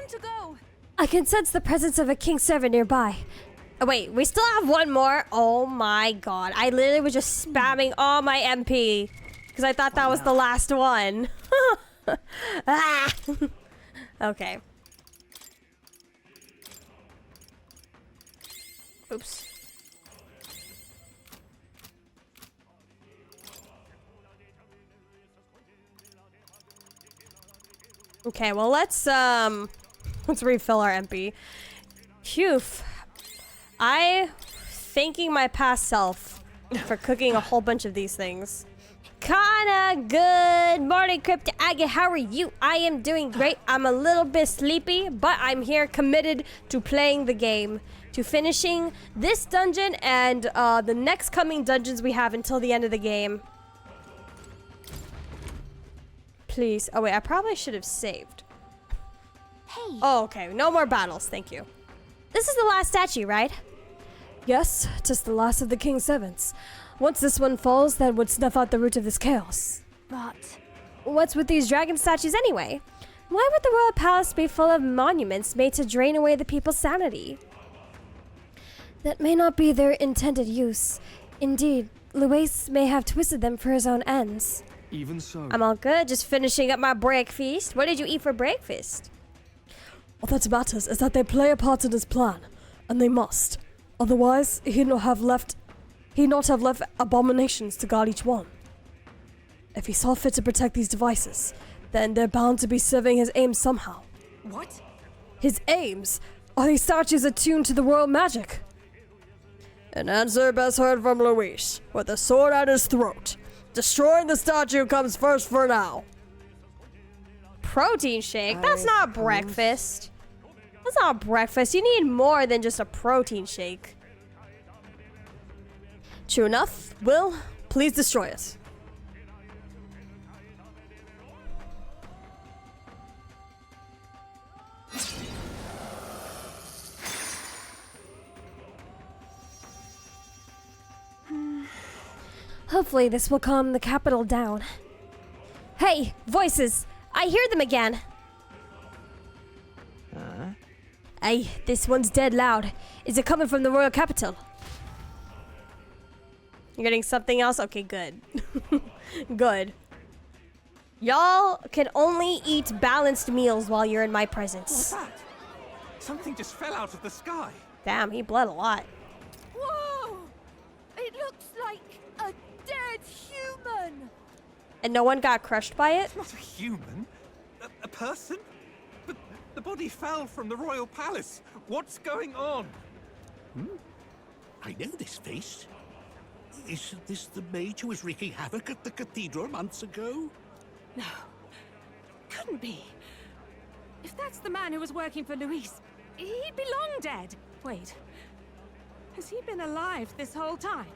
time to go. I can sense the presence of a king servant nearby. Oh, wait, we still have one more. Oh my god. I literally was just spamming all my MP because I thought that was the last one. Ah. Okay. Oops. Okay, well let's refill our MP. Phew. I thanking my past self for cooking a whole bunch of these things. Kinda good morning, Crypta Agate. How are you? I am doing great. I'm a little bit sleepy, but I'm here committed to playing the game, to finishing this dungeon and the next coming dungeons we have until the end of the game. Please. Oh wait, I probably should have saved. Hey. Oh, okay. No more battles. Thank you. This is the last statue, right? Yes, just the last of the king's servants. Once this one falls, that would snuff out the root of this chaos. But What's with these dragon statues anyway? Why would the royal palace be full of monuments made to drain away the people's sanity? That may not be their intended use. Indeed, Luis may have twisted them for his own ends. Even so. I'm all good, just finishing up my breakfast. What did you eat for breakfast? All that matters is that they play a part in his plan, and they must. Otherwise, he'd not have left abominations to guard each one. If he saw fit to protect these devices, then they're bound to be serving his aims somehow. what? His aims? Are these statues attuned to the royal magic? An answer best heard from Luis, with the sword at his throat. Destroying the statue comes first for now. Protein shake? That's not breakfast. That's not breakfast. You need more than just a protein shake. True enough. Will, please destroy it. Hopefully this will calm the capital down. Hey, voices! I hear them again! Hey, this one's dead loud. Is it coming from the royal capital? You're getting something else? Okay, good. Good. Y'all can only eat balanced meals while you're in my presence. What's that? Something just fell out of the sky. Damn, he bled a lot. Whoa! It looks like a dead human. And no one got crushed by it? It's not a human. A person? But the body fell from the royal palace. What's going on? I know this face. Isn't this the mage who was wreaking havoc at the cathedral months ago? No, couldn't be. If that's the man who was working for Luis, he'd be long dead. Wait, has he been alive this whole time?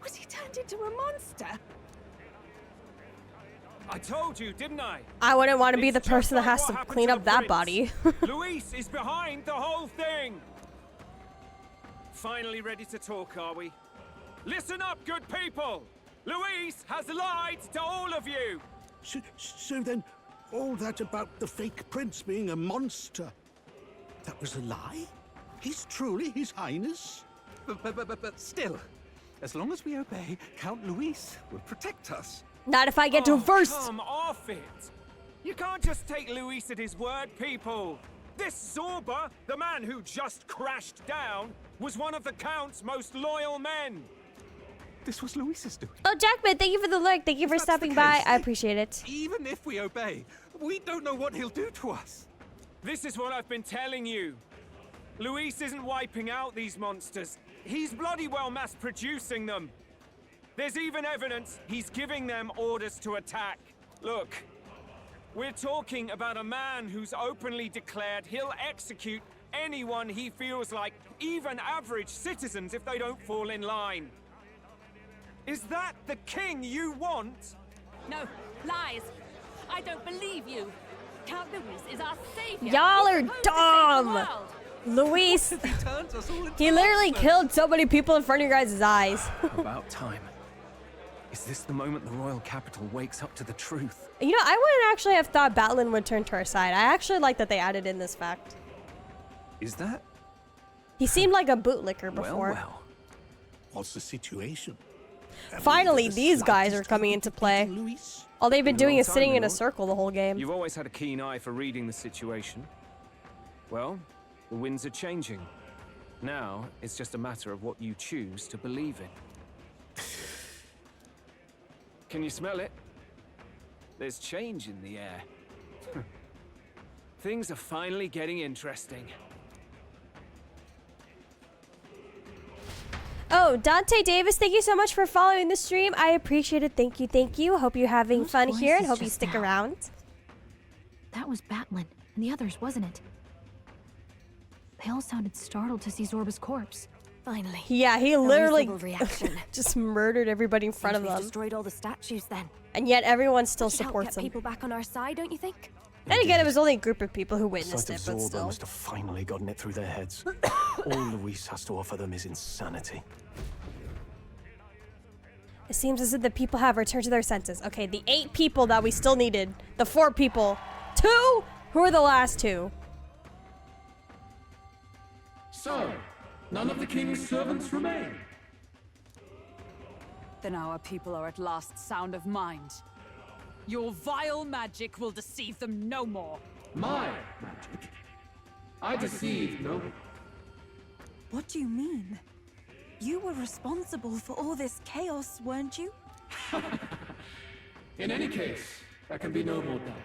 Was he turned into a monster? I told you, didn't I? I wouldn't want to be the It's just person that like has what to happened clean to up the that prince. body. Luis is behind the whole thing. Finally ready to talk, are we? Listen up, good people. Luis has lied to all of you. So then, all that about the fake prince being a monster, that was a lie? He's truly His Highness? But still, as long as we obey, Count Luis will protect us. Not if I get to first. Come off it. You can't just take Luis at his word, people. This Zorba, the man who just crashed down, was one of the Count's most loyal men. This was Luis's doing. Oh, Jackman, thank you for the lurk. Thank you for If that's the stopping by. case, I appreciate it. Even if we obey, we don't know what he'll do to us. This is what I've been telling you. Luis isn't wiping out these monsters. He's bloody well mass-producing them. There's even evidence he's giving them orders to attack. Look, we're talking about a man who's openly declared he'll execute anyone he feels like, even average citizens, if they don't fall in line. Is that the king you want? No, lies. I don't believe you. Count Luis is our savior. Y'all are He's supposed to save the dumb. world. Luis, He turns us all into he literally monsters. killed so many people in front of your guys' eyes. About time. Is this the moment the royal capital wakes up to the truth? You know, I wouldn't actually have thought Batlin would turn to our side. I actually like that they added in this fact. Is that? He seemed like a bootlicker before. Well. What's the situation? Finally, Have we these the guys are slightest coming hope into of play. defeating Luis? All they've been Been a doing long is sitting time, in a Lord. circle the whole game. You've always had a keen eye for reading the situation. Well, the winds are changing. Now, it's just a matter of what you choose to believe in. Can you smell it? There's change in the air. Things are finally getting interesting. Oh, Dante Davis, thank you so much for following the stream. I appreciate it. Thank you, thank you. Hope you're having Whose fun voice here and is hope you just stick now? around. That was Batlin and the others, wasn't it? They all sounded startled to see Zorba's corpse. Finally. Yeah, he A literally reasonable reaction. just murdered everybody in front of We've them. destroyed all the statues then. And yet everyone still That should help supports get him. people back on our side, don't you think? Then again, it was only a group of people who The witnessed sight it, of but Zorba still. must have finally gotten it through their heads. All Luis has to offer them is insanity. It seems as if the people have returned to their senses. Okay, the 8 people that we still needed. The 4 people. 2? Who are the last 2? So, none of the king's servants remain. Then our people are at last sound of mind. Your vile magic will deceive them no more. My magic. I deceive no one. What do you mean? You were responsible for all this chaos, weren't you? In any case, there can be no more doubt.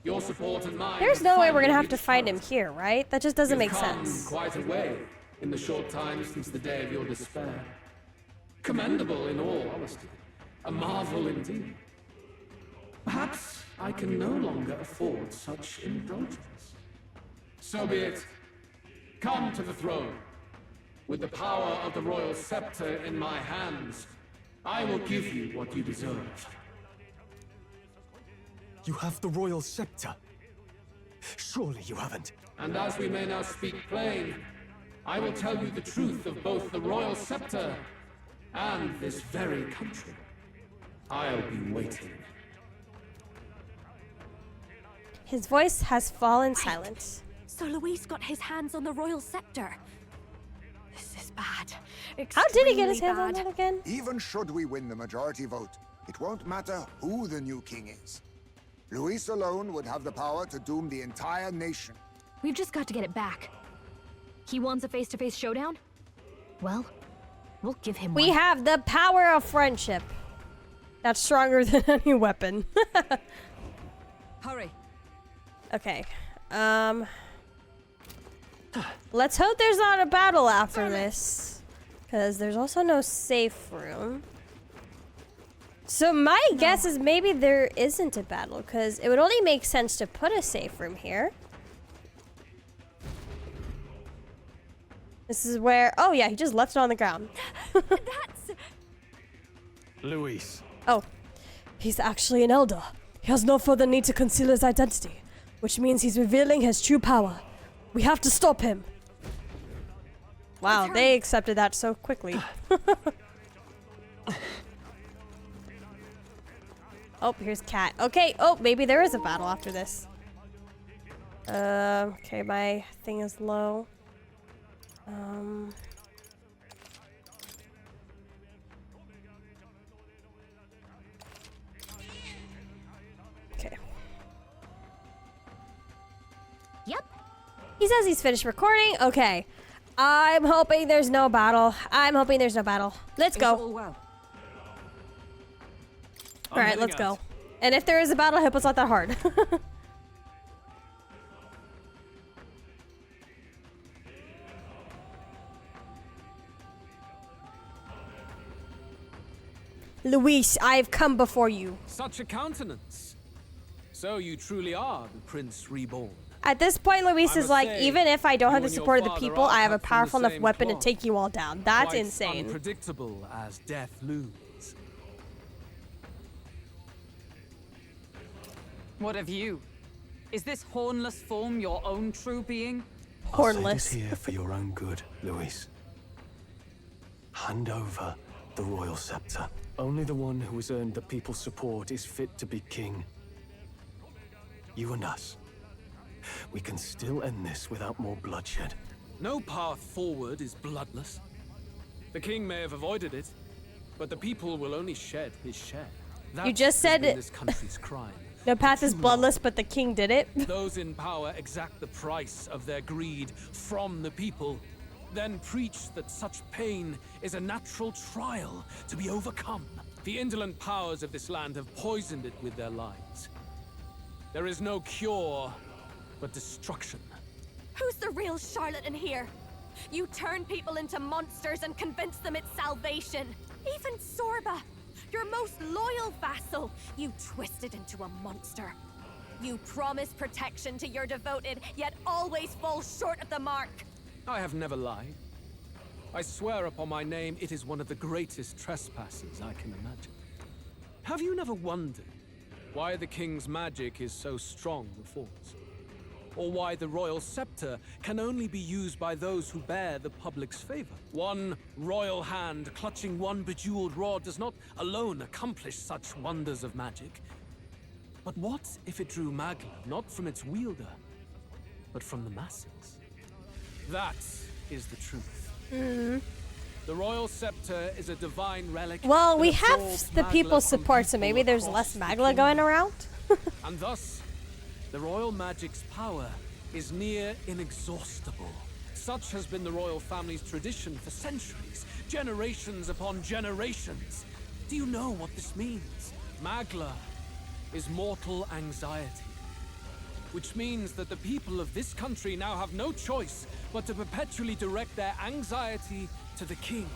Your support and mine. There's have no way we're finally gonna have to reached fight him us. here, right? That just doesn't You've make come sense. quite a way in the short time since the day of your despair. Commendable in all honesty. A marvel indeed. Perhaps I can no longer afford such indulgence. So be it. Come to the throne. With the power of the royal scepter in my hands, I will give you what you deserve. You have the royal scepter. Surely you haven't. And as we may now speak plain, I will tell you the truth of both the royal scepter and this very country. I'll be waiting. His voice has fallen silent. So Luis got his hands on the royal scepter. This is bad. How did he get his hands Extremely on bad. that again? Even should we win the majority vote, it won't matter who the new king is. Luis alone would have the power to doom the entire nation. We've just got to get it back. He wants a face-to-face showdown? Well, we'll give him We one. have the power of friendship. That's stronger than any weapon. Hurry. Okay. Let's hope there's not a battle after this. Because there's also no safe room. So my guess is maybe there isn't a battle. Because it would only make sense to put a safe room here. This is where... Oh yeah, he just left it on the ground. That's... Luis. Oh. He's actually an elder. He has no further need to conceal his identity, which means he's revealing his true power. We have to stop him. Wow, they accepted that so quickly. Oh, here's Cat. Okay, oh, maybe there is a battle after this. Okay, my thing is low. Okay. Yep. He says he's finished recording. Okay. I'm hoping there's no battle. Let's Is go. all well? All right, let's go. And if there is a battle, I hope it's not that hard. Luis, I've come before you. Such a countenance. So you truly are the Prince Reborn. At this point, Luis I is must like, say, even if I don't you have the and your support of the father people, are I have a cut from the powerful enough same weapon to cloth. take you all down. That's Quite insane. unpredictable as death looms. What of you? Is this hornless form your own true being? Hornless. I'll say this here for your own good, Luis. Hand over the royal scepter. Only the one who has earned the people's support is fit to be king. You and us. We can still end this without more bloodshed. No path forward is bloodless. The king may have avoided it, but the people will only shed his share. You just said it. This country's crime. No path is bloodless, but the king did it. Those in power exact the price of their greed from the people, then preach that such pain is a natural trial to be overcome. The indolent powers of this land have poisoned it with their lies. There is no cure, but destruction. Who's the real charlatan here? You turn people into monsters and convince them it's salvation. Even Sorba, your most loyal vassal, you twisted into a monster. You promise protection to your devoted, yet always fall short of the mark. I have never lied. I swear upon my name, it is one of the greatest trespasses I can imagine. Have you never wondered why the king's magic is so strong before us? Or why the royal scepter can only be used by those who bear the public's favor? One royal hand clutching one bejeweled rod does not alone accomplish such wonders of magic. But what if it drew Magla not from its wielder, but from the masses? That is the truth. The royal scepter is a divine relic. Well, we that have absorbs the Magla people's from support, so people maybe there's across less the Magla going kingdom. around. And thus, the royal magic's power is near inexhaustible. Such has been the royal family's tradition for centuries, generations upon generations. Do you know what this means? Magla is mortal anxiety, which means that the people of this country now have no choice but to perpetually direct their anxiety to the king,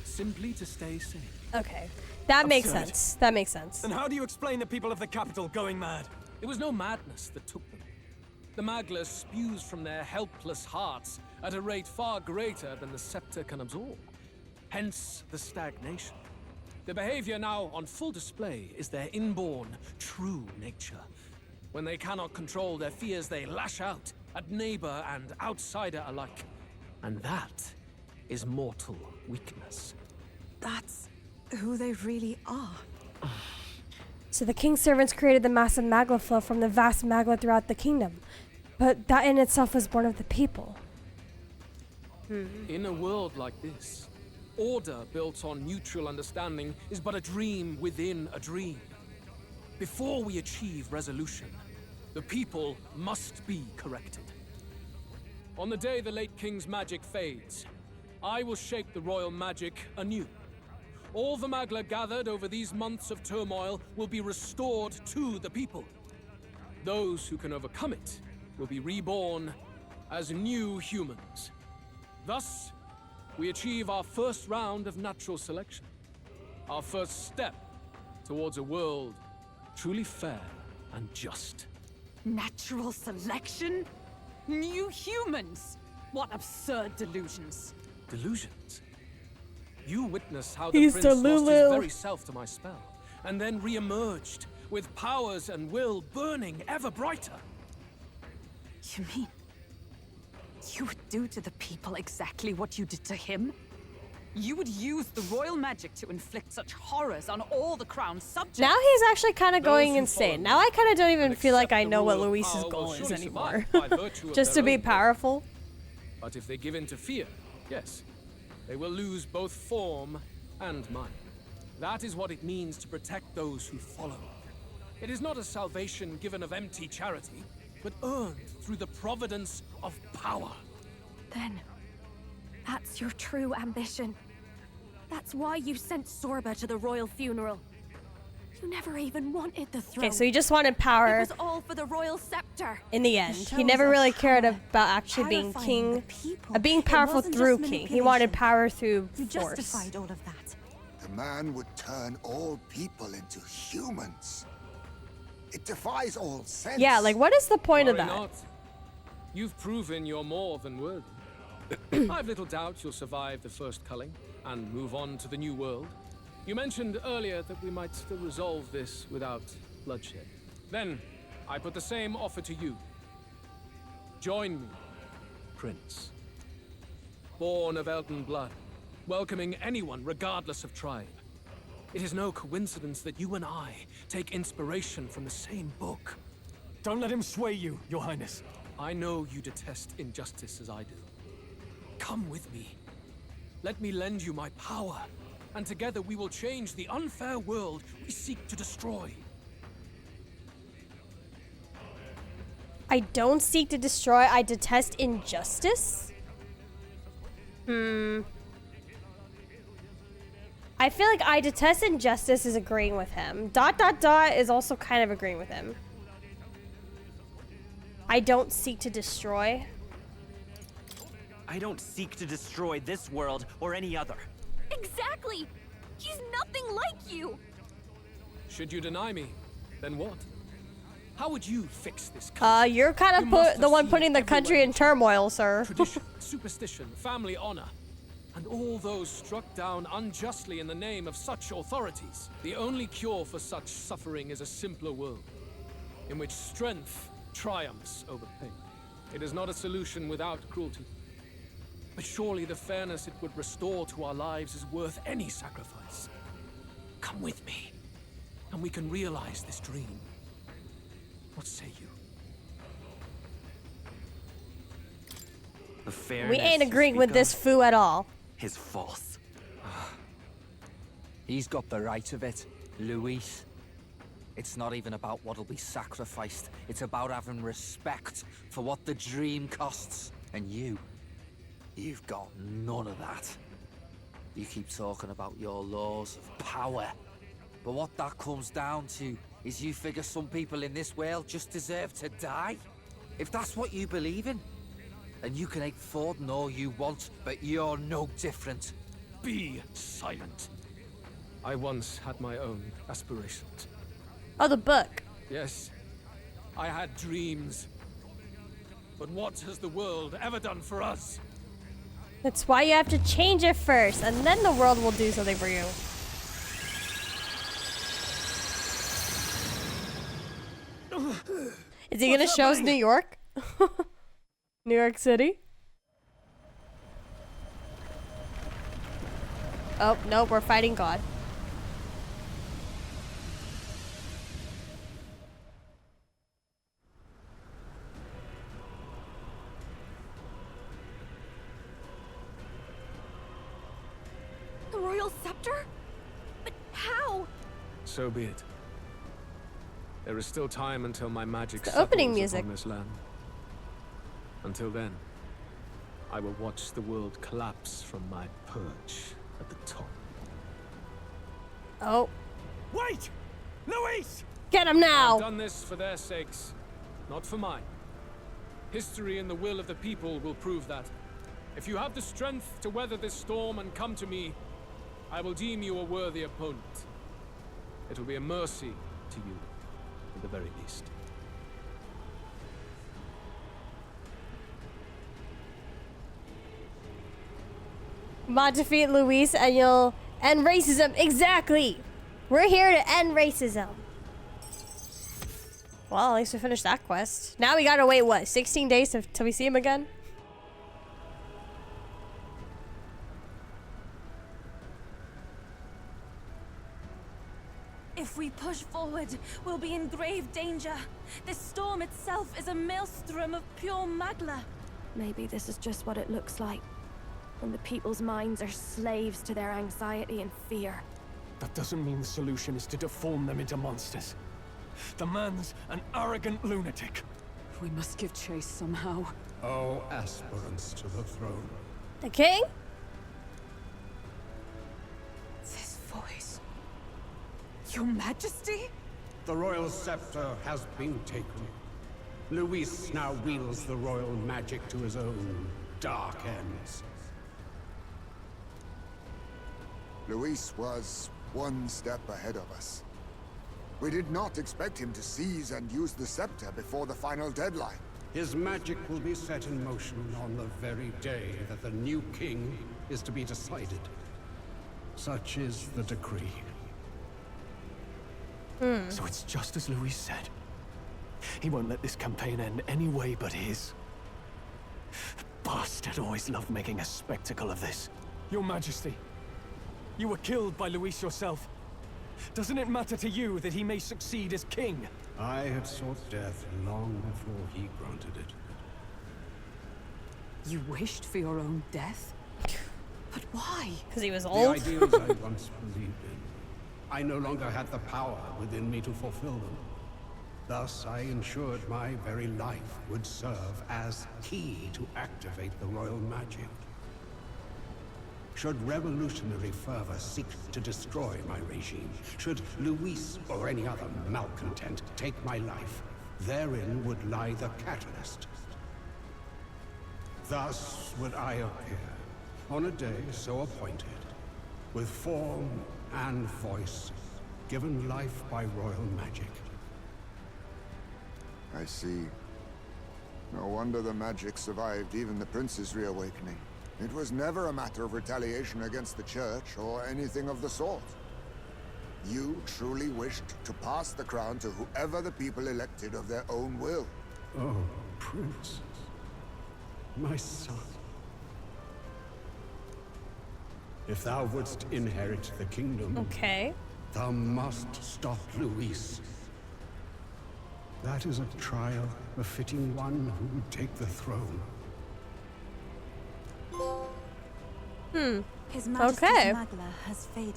simply to stay safe. Okay, that makes Absurd. sense. That makes sense. Then how do you explain the people of the capital going mad? It was no madness that took them. The Magla spews from their helpless hearts at a rate far greater than the scepter can absorb. Hence the stagnation. The behavior now on full display is their inborn, true nature. When they cannot control their fears, they lash out at neighbor and outsider alike. And that is mortal weakness. That's who they really are. So the king's servants created the massive Magla flow from the vast Magla throughout the kingdom. But that in itself was born of the people. In a world like this, order built on mutual understanding is but a dream within a dream. Before we achieve resolution, the people must be corrected. On the day the late king's magic fades, I will shape the royal magic anew. All the Magla gathered over these months of turmoil will be restored to the people. Those who can overcome it will be reborn as new humans. Thus, we achieve our first round of natural selection. Our first step towards a world truly fair and just. Natural selection? New humans? What absurd delusions. Delusions? You witness how the He's prince lost his Delulu. very self to my spell, and then re-emerged with powers and will burning ever brighter. You mean you would do to the people exactly what you did to him? You would use the royal magic to inflict such horrors on all the crown's subjects? Now he's actually kind of Those going who insane. follow Now I kind of don't even and feel like accept I the know what rule of Luis's power will goal is surely anymore. survive by virtue of Just to their be own will. powerful. But if they give in to fear, yes, they will lose both form and mind. That is what it means to protect those who follow. It is not a salvation given of empty charity, but earned through the providence of power. Then, that's your true ambition. That's why you sent Sorba to the royal funeral. You never even wanted the throne. Okay, so he just wanted It power was all for the royal scepter. in the end. It He never shows really a cared power about actually being terrifying the king, people. being It powerful wasn't through just king. He wanted manipulation. power through You force. justified all of that. The man would turn all people into humans. It defies all sense. Yeah, like what is the point of Worry that? not. You've proven you're more than worthy. I've little doubt you'll survive the first culling and move on to the new world. You mentioned earlier that we might still resolve this without bloodshed. Then, I put the same offer to you. Join me, Prince. Born of Elton blood, welcoming anyone regardless of tribe. It is no coincidence that you and I take inspiration from the same book. Don't let him sway you, Your Highness. I know you detest injustice as I do. Come with me. Let me lend you my power, and together we will change the unfair world we seek to destroy. I don't seek to destroy, I detest injustice? I feel like I detest injustice is agreeing with him. ... is also kind of agreeing with him. I don't seek to destroy. I don't seek to destroy this world or any other. Exactly! He's nothing like you! Should you deny me, then what? How would you fix this country? You're kind of the one putting the country in turmoil, sir. Tradition, superstition, family honor, and all those struck down unjustly in the name of such authorities. The only cure for such suffering is a simpler world, in which strength triumphs over pain. It is not a solution without cruelty. But surely the fairness it would restore to our lives is worth any sacrifice. Come with me, and we can realize this dream. What say you? The fairness We ain't agreeing with this foo at all. is false. He's got the right of it, Luis. It's not even about what'll be sacrificed. It's about having respect for what the dream costs. And you've got none of that. You keep talking about your laws of power. But what that comes down to is you figure some people in this world just deserve to die? If that's what you believe in, then you can hate Forden all you want, but you're no different. Be silent. I once had my own aspirations. Oh, the book. Yes, I had dreams. But what has the world ever done for us? That's why you have to change it first, and then the world will do something for you. Is he gonna show us New York? New York City? Oh, no, we're fighting God. The royal scepter? But how? So be it. There is still time until my magic It's the opening settles music. upon this land. Until then, I will watch the world collapse from my perch at the top. Oh. Wait! Luis! Get him now! I've done this for their sakes, not for mine. History and the will of the people will prove that. If you have the strength to weather this storm and come to me, I will deem you a worthy opponent. It will be a mercy to you, at the very least. Mod defeat Luis and you'll end racism. Exactly! We're here to end racism. Well, at least we finished that quest. Now we gotta wait, what, 16 days till we see him again? If we push forward, we'll be in grave danger. This storm itself is a maelstrom of pure magla. Maybe this is just what it looks like. When the people's minds are slaves to their anxiety and fear. That doesn't mean the solution is to deform them into monsters. The man's an arrogant lunatic. We must give chase somehow. Oh, aspirants to the throne. The king? This voice. Your Majesty? The royal scepter has been taken. Luis now wields the royal magic to his own dark ends. Luis was one step ahead of us. We did not expect him to seize and use the scepter before the final deadline. His magic will be set in motion on the very day that the new king is to be decided. Such is the decree. So it's just as Luis said. He won't let this campaign end any way but his. The bastard always loved making a spectacle of this. Your Majesty, you were killed by Luis yourself. Doesn't it matter to you that he may succeed as king? I had sought death long before he granted it. You wished for your own death? But why? Because he was The old. ideals I once believed in, I no longer had the power within me to fulfill them. Thus, I ensured my very life would serve as key to activate the royal magic. Should revolutionary fervor seek to destroy my regime, should Luis or any other malcontent take my life, therein would lie the catalyst. Thus would I appear, on a day so appointed, with form and voice, given life by royal magic. I see. No wonder the magic survived even the prince's reawakening. It was never a matter of retaliation against the church or anything of the sort. You truly wished to pass the crown to whoever the people elected of their own will. Oh, Prince. My son. If thou wouldst inherit the kingdom, Okay. thou must stop Luis. That is a trial befitting one who would take the throne. His Majesty's Okay. Magla has faded.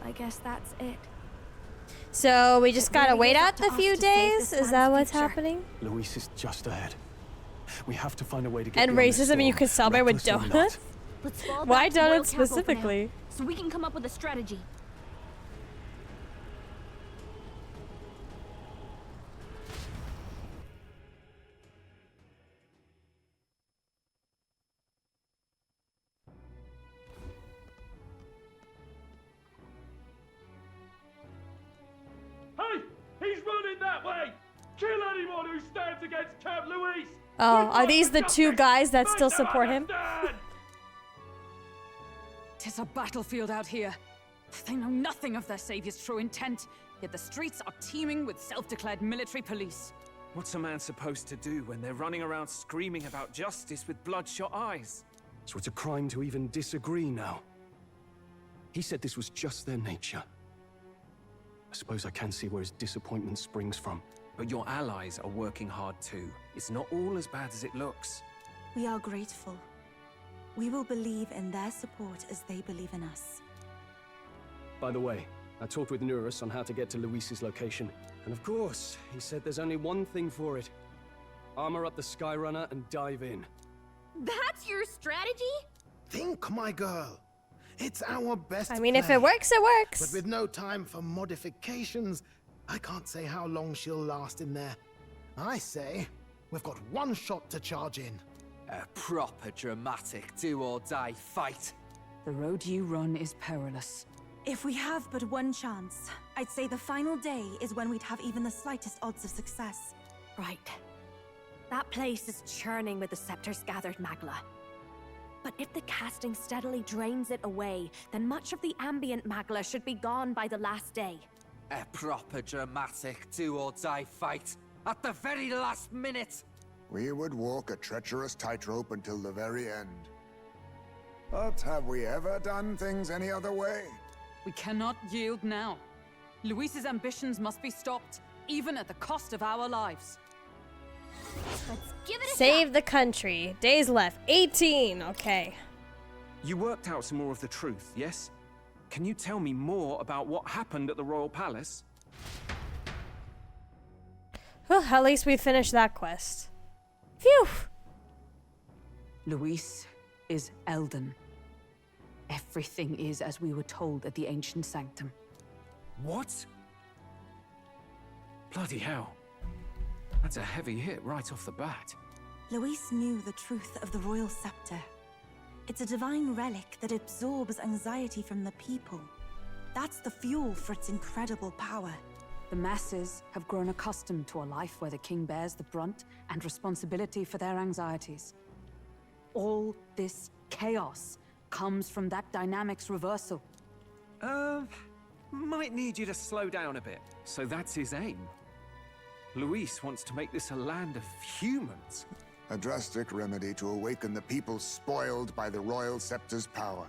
I guess that's it. So we just gotta really wait is up out to the us few to save days? this Is that land's what's future. happening? Luis is just ahead. We have to find a way to get And beyond this racism, you storm, can celebrate with reckless or not. donuts? Let's fall Why back to Royal donuts Capital for now, specifically? so we can come up with a strategy. Hey! He's running that way! Kill anyone who stands against Count Luis! Oh, are these the two guys that still support him? Tis a battlefield out here. They know nothing of their savior's true intent, yet the streets are teeming with self-declared military police. What's a man supposed to do when they're running around screaming about justice with bloodshot eyes? So it's a crime to even disagree now. He said this was just their nature. I suppose I can see where his disappointment springs from. But your allies are working hard too. It's not all as bad as it looks. We are grateful. We will believe in their support as they believe in us. By the way, I talked with Nurus on how to get to Luis's location. And of course, he said there's only one thing for it. Armor up the Skyrunner and dive in. That's your strategy? Think, my girl. It's our best I mean, if play. it works, it works. But with no time for modifications, I can't say how long she'll last in there. I say, we've got one shot to charge in. A proper dramatic do-or-die fight. The road you run is perilous. If we have but one chance, I'd say the final day is when we'd have even the slightest odds of success. Right. That place is churning with the scepter's gathered magla. But if the casting steadily drains it away, then much of the ambient magla should be gone by the last day. A proper dramatic do-or-die fight. At the very last minute. We would walk a treacherous tightrope until the very end. But have we ever done things any other way? We cannot yield now. Luis's ambitions must be stopped, even at the cost of our lives. Let's give it a Save the country. Days left. 18. Okay. You worked out some more of the truth, yes? Can you tell me more about what happened at the Royal Palace? Well, at least we finished that quest. Phew. Luis is Elden. Everything is as we were told at the Ancient Sanctum. What? Bloody hell. That's a heavy hit right off the bat. Luis knew the truth of the royal scepter. It's a divine relic that absorbs anxiety from the people. That's the fuel for its incredible power. The masses have grown accustomed to a life where the king bears the brunt and responsibility for their anxieties. All this chaos comes from that dynamics reversal. Might need you to slow down a bit. So that's his aim. Luis wants to make this a land of humans. A drastic remedy to awaken the people spoiled by the royal scepter's power.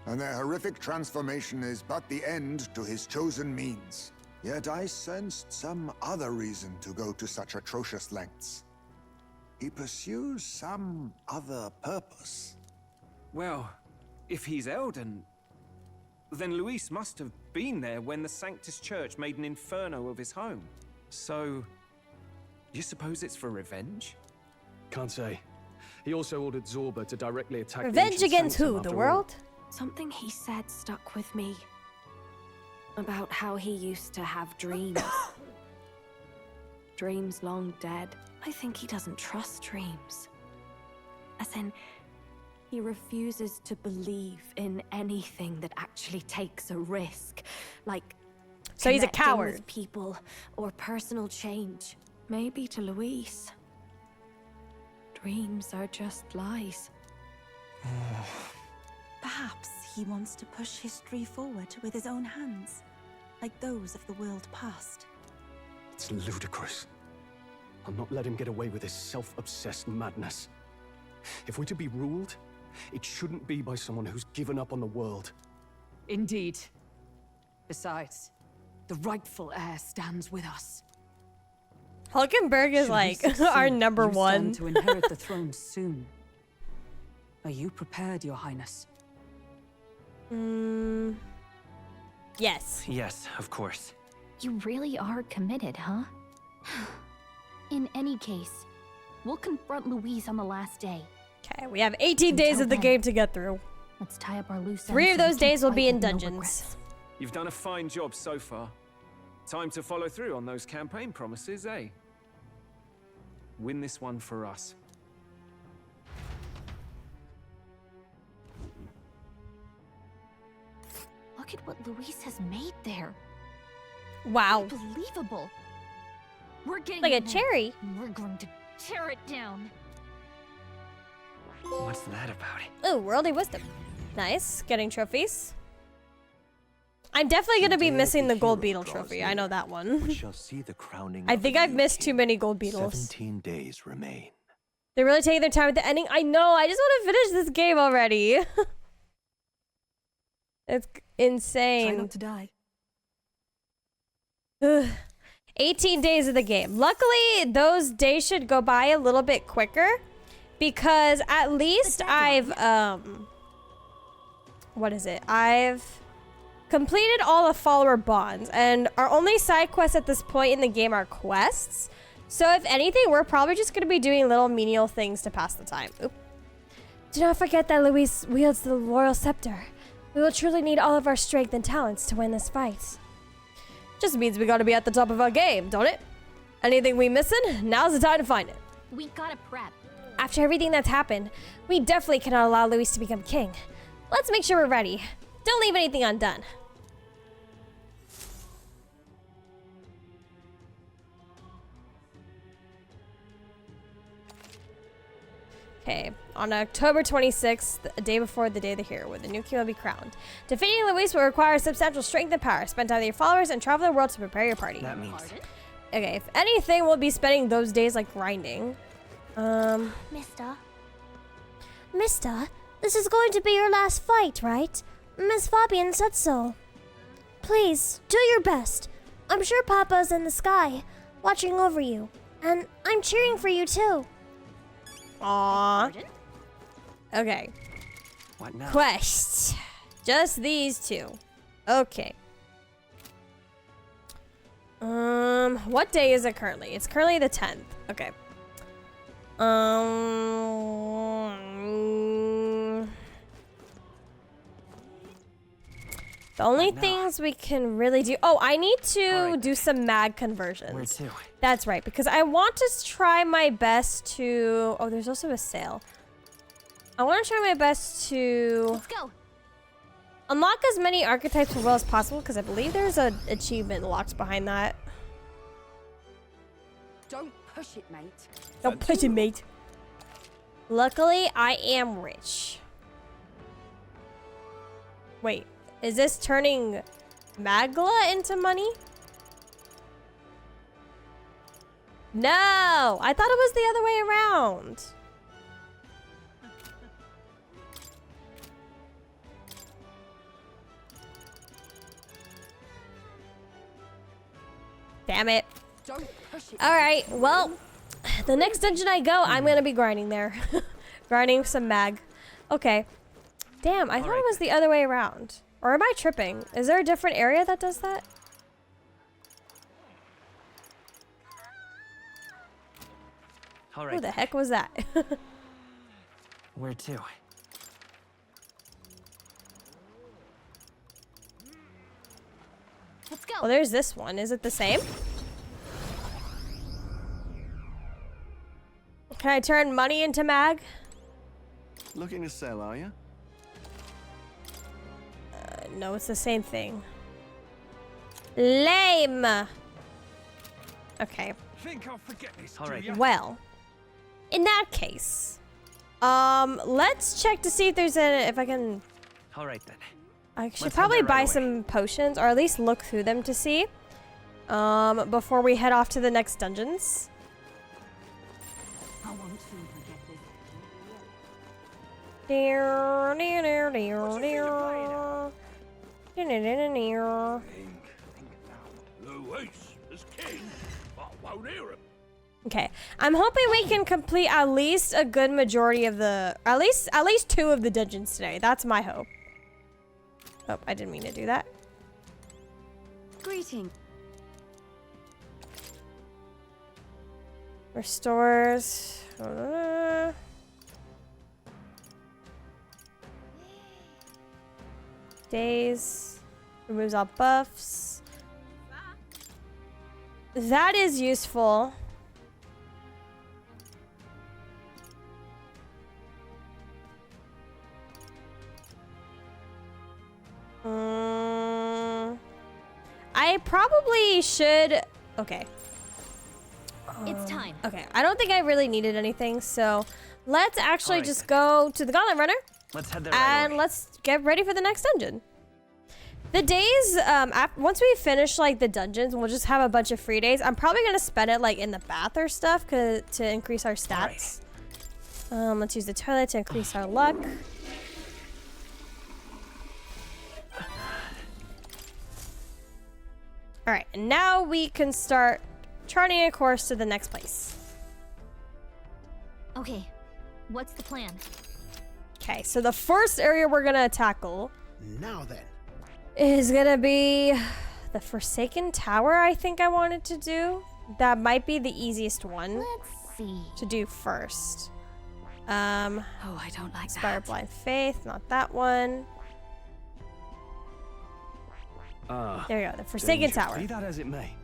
and their horrific transformation is but the end to his chosen means. Yet I sensed some other reason to go to such atrocious lengths. He pursues some other purpose. Well, if he's Elden, then Luis must have been there when the Sanctus Church made an inferno of his home. So, you suppose it's for revenge? Can't say. He also ordered Zorba to directly attack Revenge against who? The world? Something he said stuck with me. About how he used to have dreams. Dreams long dead. I think he doesn't trust dreams. As in, he refuses to believe in anything that actually takes a risk. Like, so he's a connecting coward. with people or personal change. Maybe to Luis, dreams are just lies. Perhaps he wants to push history forward with his own hands, like those of the world past. It's ludicrous. I'll not let him get away with his self-obsessed madness. If we're to be ruled, it shouldn't be by someone who's given up on the world. Indeed. Besides, the rightful heir stands with us. Hulkenberg is Should we like succeed, our number you one. stand to inherit the throne soon. Are you prepared, Your Highness? Yes. Yes, of course. You really are committed, huh? In any case, we'll confront Luis on the last day. Okay, we have 18 days Until of the then, game to get through. Let's tie up our loose ends. 3 of and those keep days will be fighting in no dungeons. regrets. You've done a fine job so far. Time to follow through on those campaign promises, eh? Win this one for us. Look at what Luis has made there. Wow. Unbelievable. We're getting Like a in there, cherry. and we're going to tear it down. What's that about? Ooh, worldly wisdom. Nice. Getting trophies. I'm definitely gonna be missing the gold beetle trophy. I know that one. We shall see the crowning I of think a I've new missed king. too many gold beetles. 17 days remain. They're really taking their time with the ending. I know. I just want to finish this game already. It's insane. Try not to die. Ugh. 18 days of the game. Luckily, those days should go by a little bit quicker because at least I've what is it? I've completed all the follower bonds, and our only side quests at this point in the game are quests. So if anything, we're probably just going to be doing little menial things to pass the time. Oop. Do not forget that Luis wields the royal scepter. We will truly need all of our strength and talents to win this fight. Just means we gotta be at the top of our game, don't it? Anything we missing? Now's the time to find it. We gotta prep. After everything that's happened, we definitely cannot allow Luis to become king. Let's make sure we're ready. Don't leave anything undone. Okay, on October 26th, a day before the day of the hero, where the new king will be crowned. Defeating Luis will require substantial strength and power. Spend time with your followers and travel the world to prepare your party. That means... Okay, if anything, we'll be spending those days like grinding. Mister? Mister, this is going to be your last fight, right? Miss Fabian said so. Please, do your best. I'm sure Papa's in the sky, watching over you. And I'm cheering for you too. Aww. Okay. What now? Quests. Just these two. Okay. What day is it currently? It's currently the 10th. Okay. The only things we can really do... Oh, I need to do some mag conversions. Where to? That's right, because I want to try my best to... Oh, there's also a sale. I want to try my best to... Let's go. Unlock as many archetypes as well as possible, because I believe there's an achievement locked behind that. Don't push it, mate. Don't push it, mate. Luckily, I am rich. Wait, is this turning Magla into money? No! I thought it was the other way around. Damn it. Alright, well, the next dungeon I go, I'm gonna be grinding there. Grinding some mag. Okay. Damn, I thought it was the other way around. Or am I tripping? Is there a different area that does that? Who the heck was that? Where to? Let's go. Well, there's this one. Is it the same? Can I turn money into mag? Looking to sell, are you? No, it's the same thing. Lame. Okay. Think I'll forget this. Well, in that case, let's check to see if there's if I can. All right then. I should Let's probably head there buy right some potions, or at least look through them to see, before we head off to the next dungeons. I won't soon forget this. Luis is king. I won't hear him. Okay, I'm hoping we can complete at least a good majority of the, at least 2 of the dungeons today. That's my hope. Oh, I didn't mean to do that. Greeting. Restores. Days. Removes all buffs. That is useful. I probably should. Okay. It's time. Okay, I don't think I really needed anything, so let's actually Alright. just go to the Gauntlet Runner Let's head there and let's get ready for the next dungeon. The days, once we finish like the dungeons, we'll just have a bunch of free days. I'm probably gonna spend it like in the bath or stuff to increase our stats. Let's use the toilet to increase our luck. All right, and now we can start charting a course to the next place. Okay, what's the plan? Okay, so the first area we're gonna tackle Now then. is gonna be the Forsaken Tower. I think I wanted to do. That might be the easiest one. Let's see. To do first. Oh, I don't like Inspire that. Blind Faith, not that one. There we go, the Forsaken Tower. Be that as it may.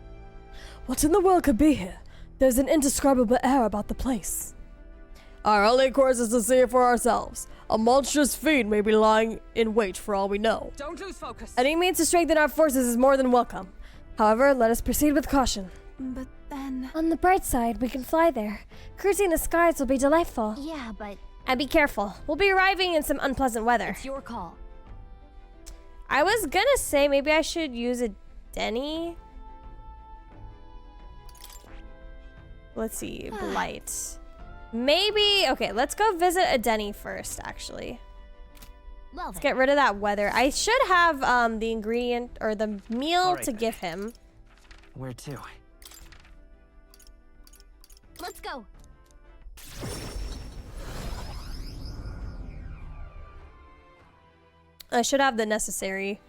What in the world could be here? There's an indescribable air about the place. Our only course is to see it for ourselves. A monstrous fiend may be lying in wait for all we know. Don't lose focus. Any means to strengthen our forces is more than welcome. However, let us proceed with caution. But then... On the bright side, we can fly there. Cruising the skies will be delightful. Yeah, but And be careful. We'll be arriving in some unpleasant weather. it's your call. I was gonna say maybe I should use a Denny. Let's see, Blight. Maybe, okay, let's go visit a Denny first, actually. Well, Let's get rid of that weather. I should have the ingredient or the meal Alright to then. give him. Where to? let's go. I should have the necessary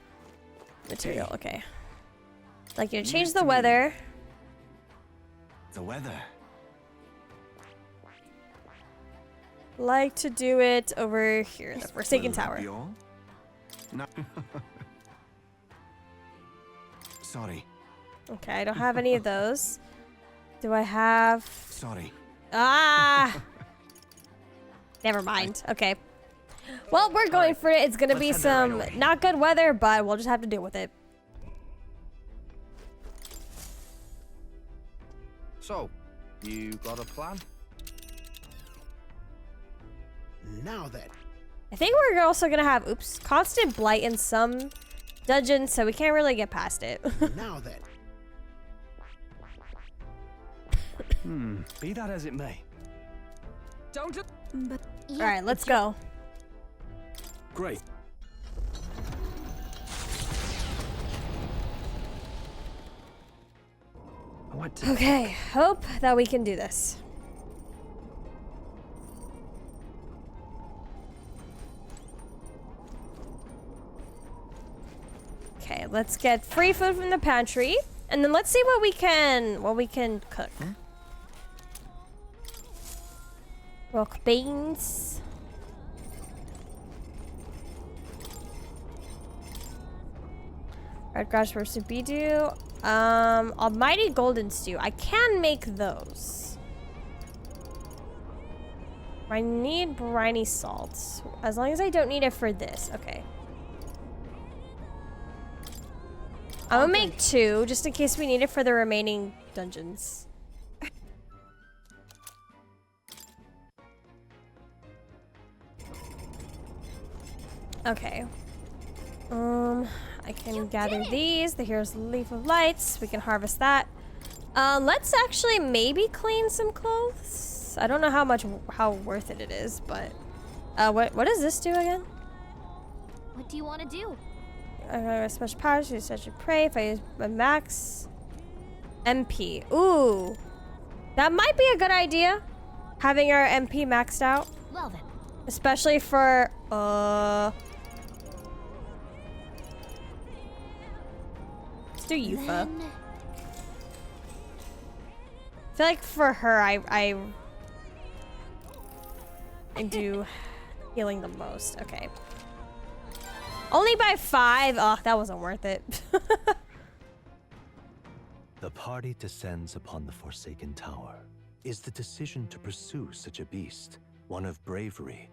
material. Okay. Like you change the weather. The weather. Like to do it over here, the Forsaken Will that Tower. be all? No. Sorry. Okay, I don't have any of those. Do I have? Sorry. Ah! Never mind. Okay. Well, we're going for it. It's gonna be Let's head there right some away. not good weather, but we'll just have to deal with it. So, you got a plan? Now then. I think we're also gonna have, oops, constant blight in some dungeons, so we can't really get past it. Now then. Be that as it may. Don't. But All right, let's go. Great. What? Okay, hope that we can do this. Okay, let's get free food from the pantry, and then let's see what we can cook. Rock beans. Red grass roasted beedu. Almighty golden stew. I can make those. I need briny salt. As long as I don't need it for this. Okay. I'm gonna make 2, just in case we need it for the remaining dungeons. Okay. I can gather these. The here's leaf of lights. We can harvest that. Let's actually maybe clean some clothes. I don't know how worth it is, but what does this do again? What do you want to do? Special powers, use such a prey. If I use my max MP. Ooh. That might be a good idea. Having our MP maxed out. Well then. Especially for let's do Yufa. I feel like for her I do healing the most. Okay. Only by 5. Oh, that wasn't worth it. The party descends upon the Forsaken Tower. Is the decision to pursue such a beast one of bravery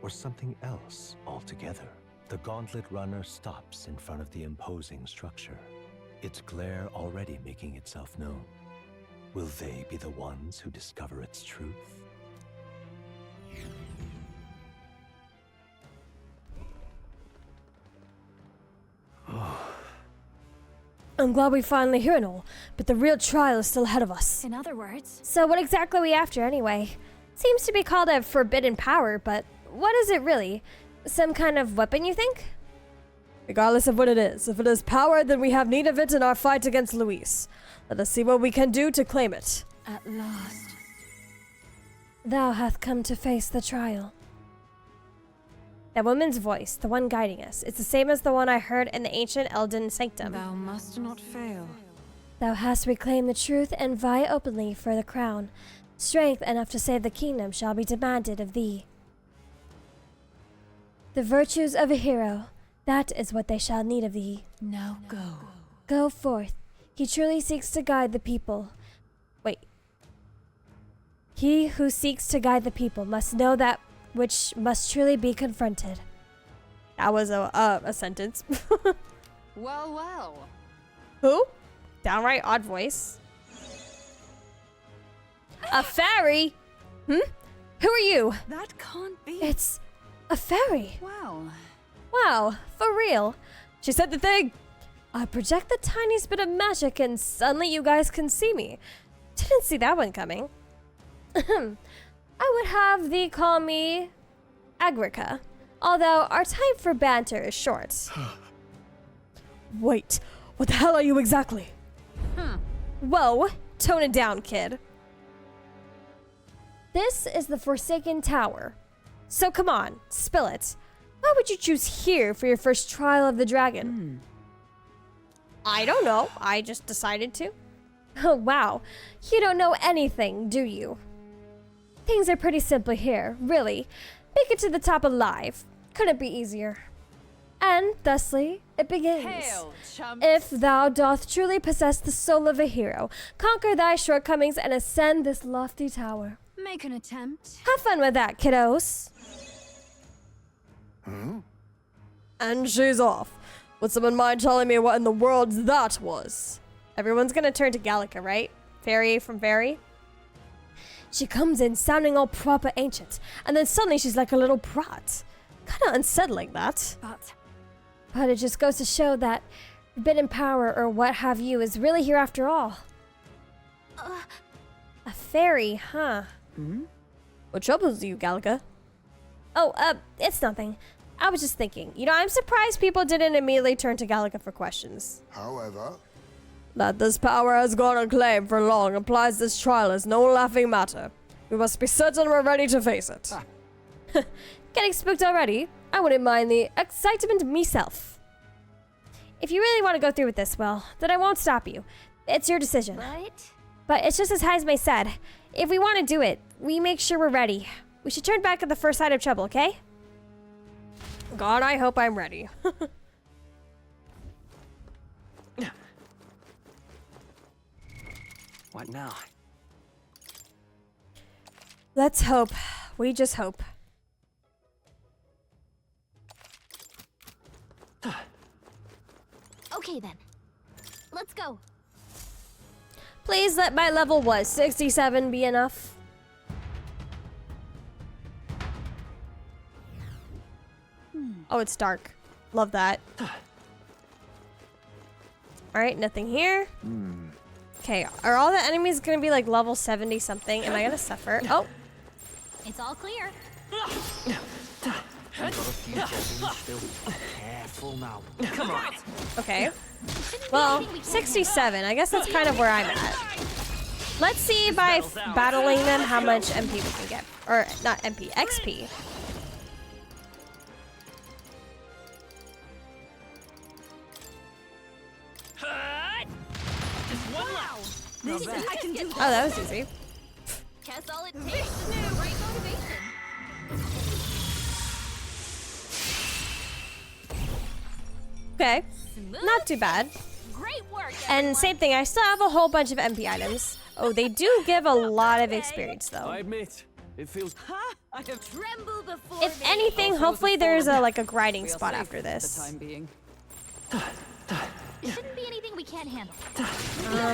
or something else altogether? The Gauntlet Runner stops in front of the imposing structure, its glare already making itself known. Will they be the ones who discover its truth? I'm glad we finally hear it all, but the real trial is still ahead of us. In other words, So what exactly are we after anyway? Seems to be called a forbidden power, but what is it really? Some kind of weapon, you think? Regardless of what it is, if it is power, then we have need of it in our fight against Luis. Let us see what we can do to claim it. at last. Thou hath come to face the trial. That woman's voice, the one guiding us, it's the same as the one I heard in the ancient Elden sanctum. Thou must not fail. Thou hast reclaimed the truth and vie openly for the crown. Strength enough to save the kingdom shall be demanded of thee. The virtues of a hero, that is what they shall need of thee. Now go. Go forth. He truly seeks to guide the people. Wait. He who seeks to guide the people must know that which must truly be confronted. That was a sentence. Well, well. Who? Downright odd voice. A fairy? Who are you? That can't be. It's a fairy. Wow. Wow, for real. She said the thing. I project the tiniest bit of magic and suddenly you guys can see me. Didn't see that one coming. I would have thee call me Agrica, although our time for banter is short. Wait, what the hell are you exactly? Whoa, tone it down, kid. This is the Forsaken Tower. So come on, spill it. Why would you choose here for your first trial of the dragon? I don't know. I just decided to. Oh, wow. You don't know anything, do you? Things are pretty simple here, really. Make it to the top alive. Couldn't be easier. And, thusly, it begins. Hail, chumps. If thou doth truly possess the soul of a hero, conquer thy shortcomings and ascend this lofty tower. Make an attempt. Have fun with that, kiddos. And she's off. Would someone mind telling me what in the world that was? Everyone's gonna turn to Gallica, right? Fairy from Fairy? She comes in sounding all proper ancient, and then suddenly she's like a little brat. Kinda unsettling, that. But it just goes to show that forbidden power or what have you is really here after all. A fairy, huh? What troubles you, Gallica? Oh, it's nothing. I was just thinking. You know, I'm surprised people didn't immediately turn to Gallica for questions. However, That this power has gone unclaimed for long implies this trial is no laughing matter. We must be certain we're ready to face it. Getting spooked already? I wouldn't mind the excitement myself. If you really want to go through with this, well, then I won't stop you. It's your decision. But it's just as Haizme said. If we want to do it, we make sure we're ready. We should turn back at the first sign of trouble, okay? God, I hope I'm ready. What now? Let's hope. We just hope. Okay then. Let's go. Please let my level, what, 67 be enough? Oh, it's dark. Love that. Alright, nothing here. Okay, are all the enemies gonna be like level 70 something? Am I gonna suffer? Oh! It's all clear. I've got a few problems still. Careful now. Come on. Okay. Well, 67. I guess that's kind of where I'm at. Let's see by battling them how much MP we can get. Or, not MP, XP. Just one wow. I can do Oh, that was easy. Guess all it takes is the right motivation. Okay. Not too bad. Great work, And same thing, I still have a whole bunch of MP items. Oh, they do give a lot of experience though. I admit, it feels. I have trembled before. If anything, hopefully there's a like a grinding spot after this. being. It shouldn't be anything we can't handle.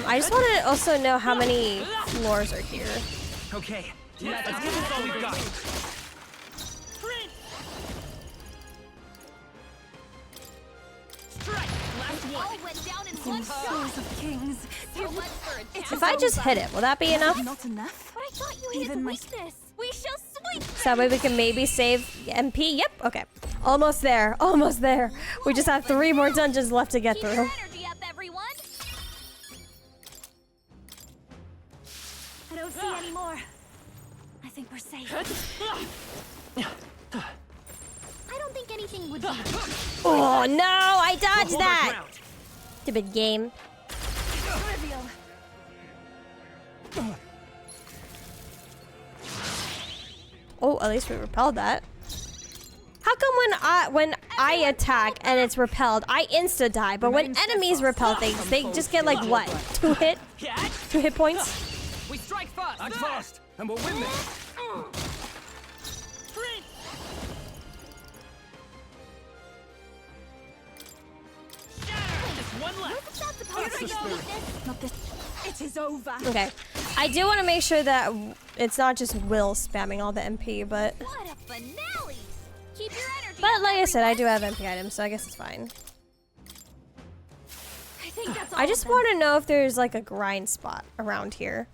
I just want to also know how many floors are here. Okay, let's give this all we've got. All went down in one shot. of kings. So much for a If I just hit it, will that be enough? Not enough. But I thought you hated weakness. We shall sweep. So that way we can maybe save MP. Yep, okay. Almost there, almost there. We just have 3 more dungeons left to get Keep your through. energy up, everyone. I don't see any more. I think we're safe. I don't think anything would be. Oh no, I dodged that! Stupid game. Trivial. Oh, at least we repelled that. How come when I attack and it's repelled, I insta die, but when enemies repel things, they just get like what? 2 hit points? We strike first. Act fast, and we'll win this. One left. That's supposed to be weakness. Not this. It is over. Okay. I do want to make sure that it's not just Will spamming all the MP, but... What a finale! Keep your energy. But like I said, I do have MP items, so I guess it's fine. I think that's all I just want to know if there's like a grind spot around here.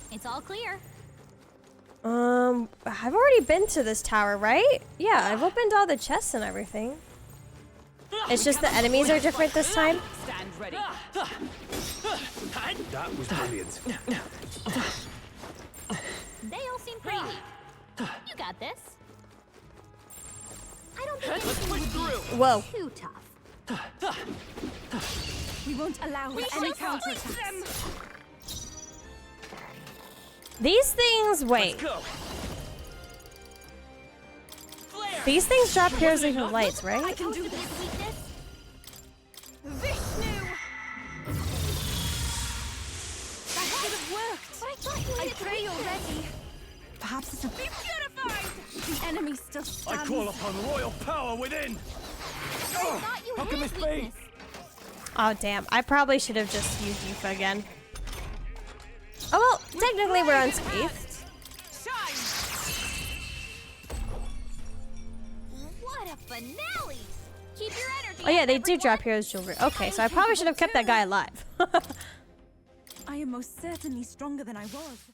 It's all clear. I've already been to this tower, right? Yeah, I've opened all the chests and everything. It's just the enemies are different this time. Stand ready. That was brilliant. They all seem pretty weak. You got this. I don't think anything would be Whoa. too tough. We won't allow any counterattacks. These things, wait. These things drop heroes with lights, right? I can do this. Weakness. Vishnu! That could have worked. But I thought you needed pray already. Perhaps it's a... Be purified! The enemy still stands. I call upon royal power within. I thought you How can had this be? weakness. Oh, damn. I probably should have just used Yufa again. Oh, well, technically we're unscathed. What a finale! Keep your energy. Oh yeah, they up, do drop heroes jewelry. Okay, so I probably should have kept that guy alive. I am most certainly stronger than I was.